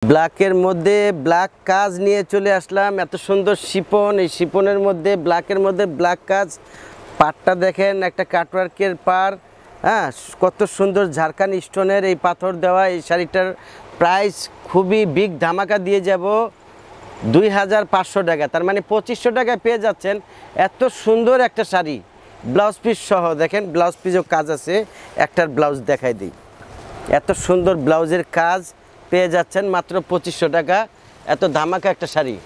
ব্ল্যাকের মধ্যে ব্ল্যাক কাজ নিয়ে চলে আসলাম। এত সুন্দর শিপন, এই শিপনের মধ্যে ব্ল্যাকের মধ্যে ব্ল্যাক কাজ। পাটটা দেখেন, একটা কাটওয়ার্কের পার, হ্যাঁ, কত সুন্দর ঝাড়খান্ড স্টোনের এই পাথর দেওয়া। এই শাড়িটার প্রাইস খুবই বিগ ধামাকা দিয়ে যাব 2500 টাকা, তার মানে 2500 টাকায় পেয়ে যাচ্ছেন এত সুন্দর একটা শাড়ি। ব্লাউজ পিস সহ দেখেন, ব্লাউজ পিসও কাজ আছে। একটার ব্লাউজ দেখাই দিই, এত সুন্দর ব্লাউজের কাজ পেয়ে যাচ্ছেন মাত্র 2500 টাকা। এত ধামাকা একটা শাড়ি।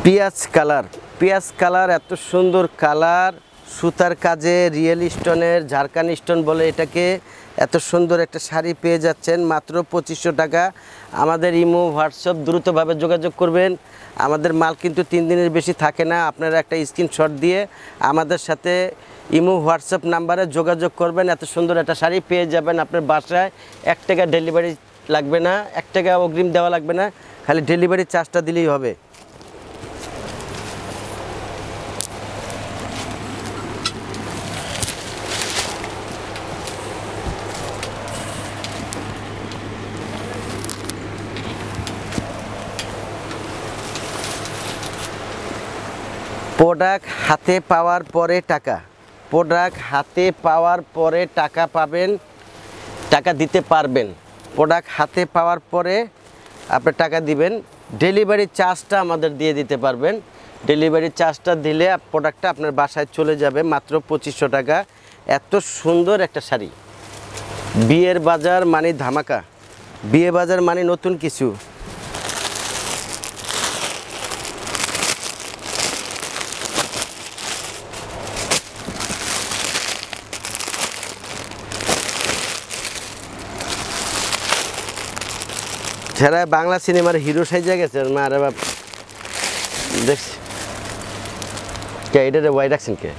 পেঁয়াজ কালার, এত সুন্দর কালার, সুতার কাজে রিয়েল স্টোনের, ঝাড়খান্ড স্টোন বলে এটাকে। এত সুন্দর একটা শাড়ি পেয়ে যাচ্ছেন মাত্র 2500 টাকা। আমাদের ইমো হোয়াটসঅ্যাপ দ্রুতভাবে যোগাযোগ করবেন। আমাদের মাল কিন্তু 3 দিনের বেশি থাকে না। আপনারা একটা স্ক্রিনশট দিয়ে আমাদের সাথে ইমো হোয়াটসঅ্যাপ নাম্বারে যোগাযোগ করবেন। এত সুন্দর একটা শাড়ি পেয়ে যাবেন আপনার বাসায়। 1 টাকা ডেলিভারি লাগবে না, 1 টাকা অগ্রিম দেওয়া লাগবে না, খালি ডেলিভারি চার্জটা দিলেই হবে। প্রোডাক্ট হাতে পাওয়ার পরে টাকা, প্রোডাক্ট হাতে পাওয়ার পরে টাকা পাবেন, টাকা দিতে পারবেন। প্রোডাক্ট হাতে পাওয়ার পরে আপনি টাকা দিবেন, ডেলিভারি চার্জটা আমাদের দিয়ে দিতে পারবেন। ডেলিভারি চার্জটা দিলে প্রোডাক্টটা আপনার বাসায় চলে যাবে মাত্র 2500 টাকা। এত সুন্দর একটা শাড়ি। বিয়ের বাজার মানে ধামাকা, বিয়ে বাজার মানে নতুন কিছু। যারা বাংলা সিনেমার হিরো সাইজে গেছে মারে বাপ, দেখছি কে এটা ওয়াই রাখছেন কে?